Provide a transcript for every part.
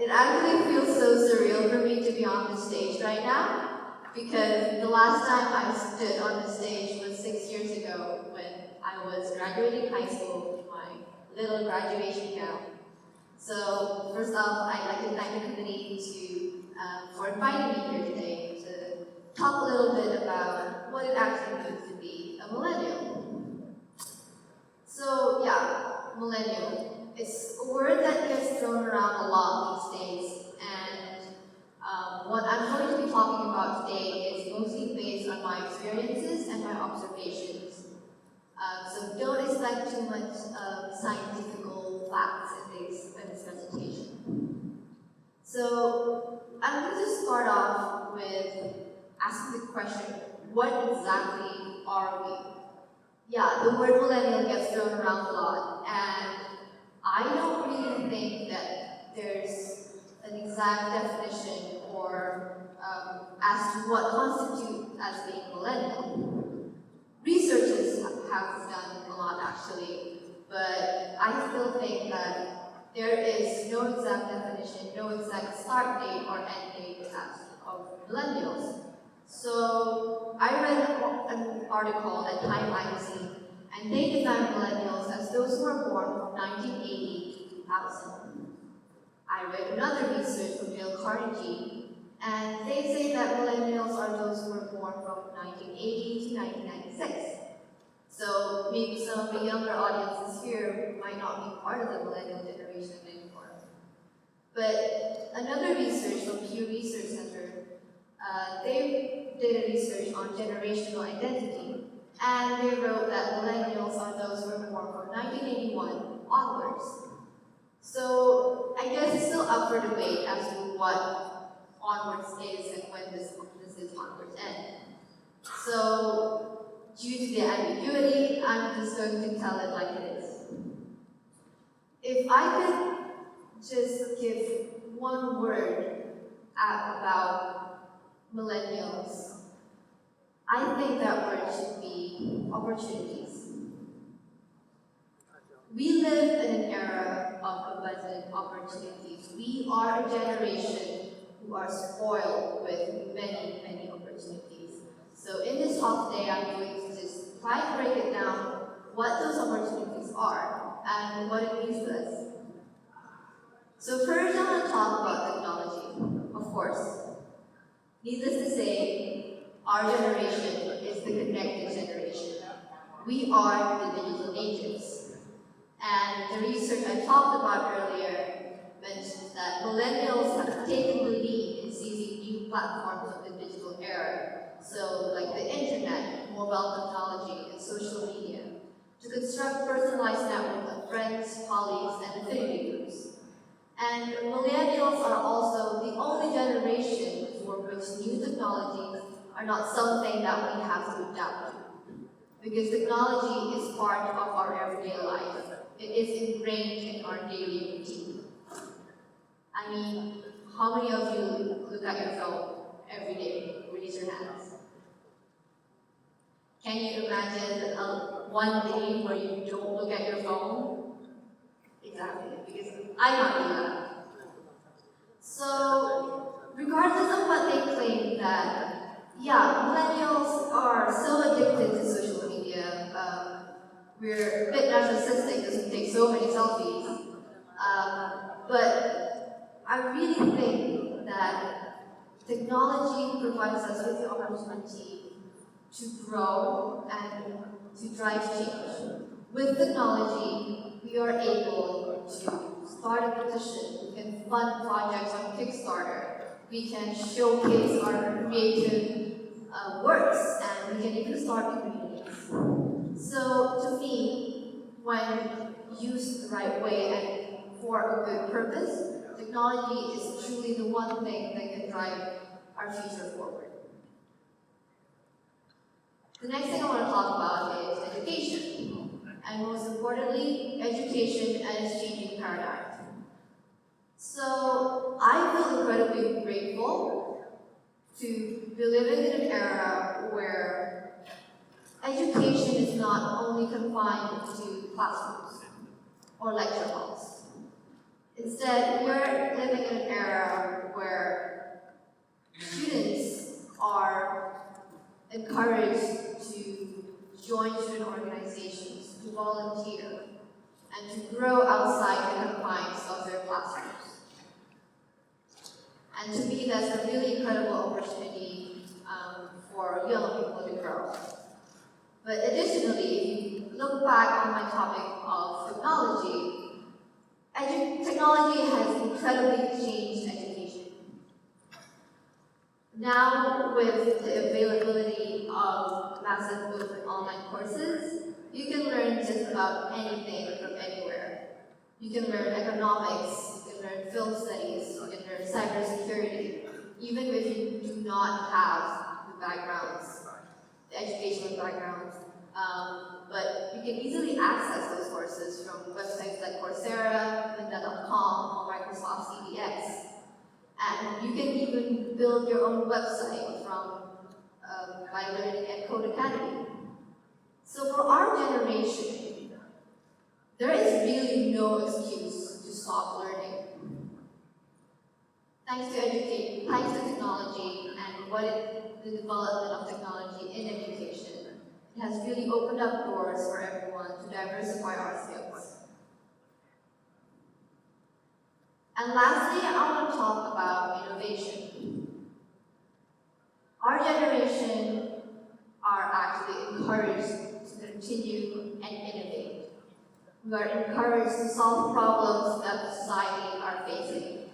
It actually feels so surreal for me to be on the stage right now, because the last time I stood on the stage was 6 years ago when I was graduating high school in my little graduation gown. So first off, I'd like to thank the committee for inviting me here today to talk a little bit about what it actually means to be a millennial. So yeah, millennial. It's a word that gets thrown around a lot these days, and what I'm going to be talking about today is mostly based on my experiences and my observations. So don't expect too much scientific facts in this presentation. So I'm going to start off with asking the question, what exactly are we? Yeah, the word millennial gets thrown around a lot, and I don't really think that there's an exact definition or as to what constitutes as being millennial. Researchers have done a lot actually, but I still think that there is no exact definition, no exact start date or end date of millennials. So I read an article at Time magazine, and they define millennials as those who were born from 1980 to 2000. I read another research from Dale Carnegie, and they say that millennials are those who were born from 1980 to 1996. So maybe some of the younger audiences here might not be part of the millennial generation anymore. But another research from Pew Research Center, they did a research on generational identity, and they wrote that millennials are those who were born from 1981 onwards. So I guess it's still up for debate as to what onwards is and when this is onwards end. So due to the ambiguity, I'm just going to tell it like it is. If I could just give one word about millennials, I think that word should be opportunities. We live in an era of abundant opportunities. We are a generation who are spoiled with many, many opportunities. So in this talk today, I'm going to just try to break it down what those opportunities are and what it means to us. So first, I want to talk about technology, of course. Needless to say, our generation is the connected generation. We are the digital natives. And the research I talked about earlier mentions that millennials have taken the lead in seizing new platforms of the digital era, so like the internet, mobile technology, and social media, to construct personalized networks of friends, colleagues, and affinity groups. And millennials are also the only generation for which new technologies are not something that we have to adapt to, because technology is part of our everyday life. It is ingrained in our daily routine. I mean, how many of you look at your phone every day? Raise your hands. Can you imagine one day where you don't look at your phone? Exactly, because I can't do that. So, regardless of what they claim that, yeah, millennials are so addicted to social media, we're a bit narcissistic because we take so many selfies. But I really think that technology provides us with the opportunity to grow and to drive change. With technology, we are able to start a petition, we can fund projects on Kickstarter, we can showcase our creative works, and we can even start communities. So to me, when used the right way and for a good purpose, technology is truly the one thing that can drive our future forward. The next thing I want to talk about is education, and most importantly, education and its changing paradigm. So I feel incredibly grateful to be living in an era where education is not only confined to classrooms or lecture halls. Instead, we're living in an era where students are encouraged to join student organizations, to volunteer, and to grow outside the confines of their classrooms. And to me, that's a really incredible opportunity for young people to grow. But additionally, if you look back on my topic of technology, technology has incredibly changed education. Now, with the availability of massive open online courses, you can learn just about anything from anywhere. You can learn economics, you can learn film studies, you can learn cybersecurity, even if you do not have the backgrounds, the educational backgrounds. But you can easily access those courses from websites like Coursera, lynda.com, or Microsoft CDX. And you can even build your own website by learning at Code Academy. So for our generation, there is really no excuse to stop learning. Thanks to technology and the development of technology in education, it has really opened up doors for everyone to diversify our skills. And lastly, I want to talk about innovation. Our generation are actually encouraged to continue and innovate. We are encouraged to solve problems that society are facing.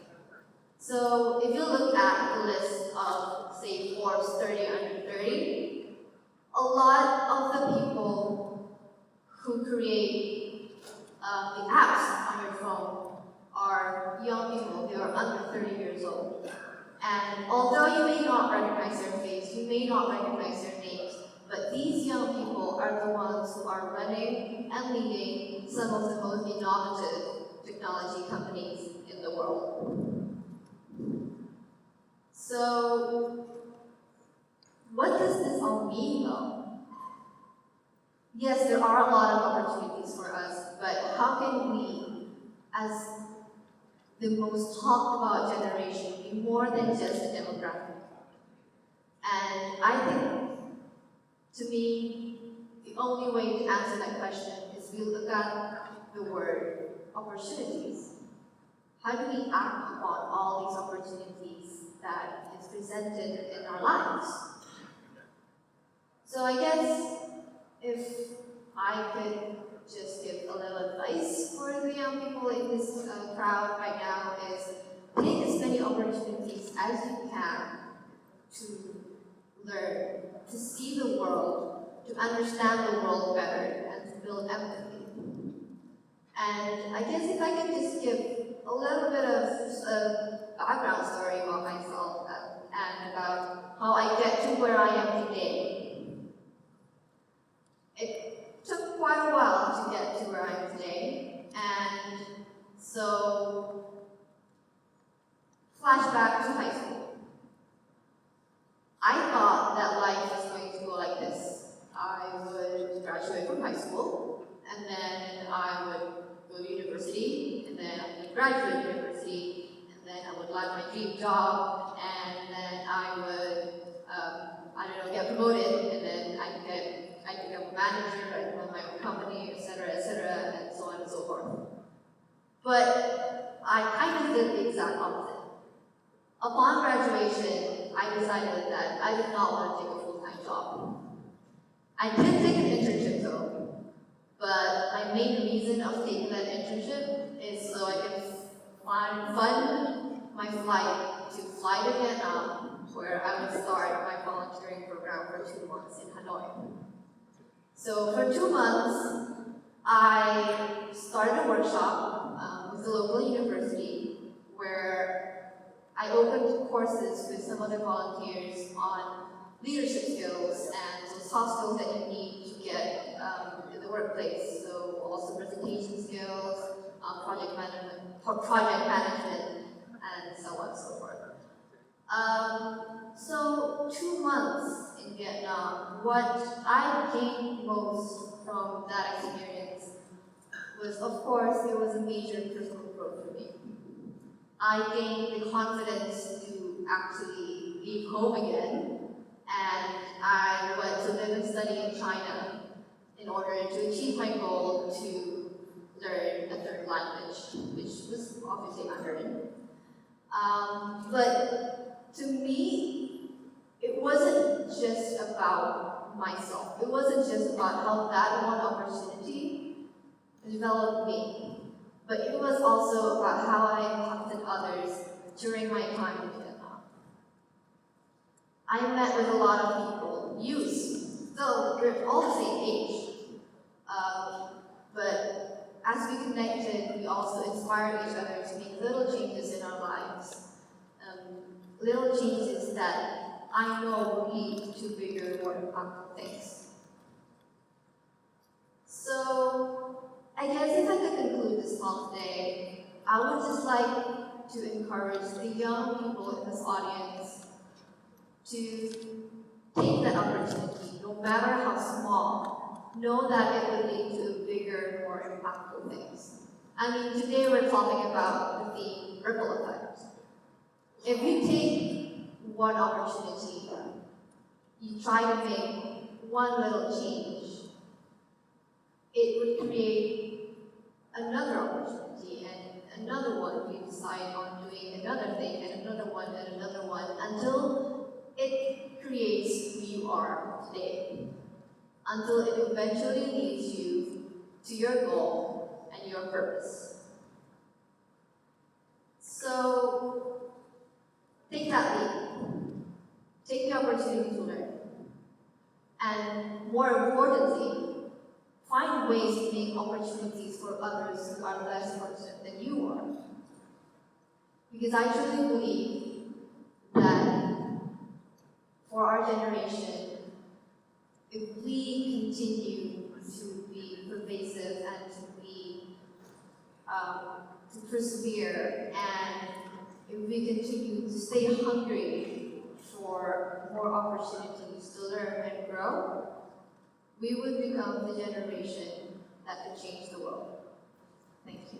So if you look at the list of, say, Forbes 30 under 30, a lot of the people who create the apps on your phone are young people. They are under 30 years old. And although you may not recognize their face, you may not recognize their names, but these young people are the ones who are running and leading some of the most innovative technology companies in the world. So, what does this all mean though? Yes, there are a lot of opportunities for us, but how can we, as the most talked about generation, be more than just a demographic? And I think, to me, the only way to answer that question is we look at the word opportunities. How do we act upon all these opportunities that is presented in our lives? So I guess if I could just give a little advice for the young people in this crowd right now is take as many opportunities as you can to learn, to see the world, to understand the world better, and to build empathy. And I guess if I could just give a little bit of a background story about myself and about how I get to where I am today. It took quite a while to get to where I am today, and so flashback to high school. I thought that life was going to go like this. I would graduate from high school, and then I would go to university, and then I would graduate university, and then I would land my dream job, and then I would, get promoted, and then I'd become a manager, I'd run my own company, etc., and so on and so forth. But I kind of did the exact opposite. Upon graduation, I decided that I did not want to take a full-time job. I did take an internship though, but my main reason of taking that internship is so I can fund my flight to fly to Vietnam, where I would start my volunteering program for 2 months in Hanoi. So for 2 months, I started a workshop with the local university where I opened courses with some other volunteers on leadership skills and some soft skills that you need to get in the workplace. So also presentation skills, project management, and so on and so forth. So 2 months in Vietnam, what I gained most from that experience was, of course, there was a major personal growth for me. I gained the confidence to actually leave home again, and I went to live and study in China in order to achieve my goal to learn a third language, which was obviously Mandarin. But to me, it wasn't just about myself. It wasn't just about how that one opportunity developed me, but it was also about how I impacted others during my time in Vietnam. I met with a lot of people, youths, though we're all the same age. But as we connected, we also inspired each other to make little changes in our lives. Little changes that I know will lead to bigger, more impactful things. So, I guess if I could conclude this talk today, I would just like to encourage the young people in this audience to take that opportunity, no matter how small. Know that it will lead to bigger, more impactful things. I mean, today we're talking about the theme ripple effect. If you take one opportunity, you try to make one little change, it would create another opportunity and another one. You decide on doing another thing and another one until it creates who you are today. Until it eventually leads you to your goal and your purpose. So, take that leap. Take the opportunity to learn. And more importantly, find ways to make opportunities for others who are less fortunate than you are. Because I truly believe that for our generation, if we continue to be pervasive and to persevere, and if we continue to stay hungry for more opportunities to learn and grow, we would become the generation that could change the world. Thank you.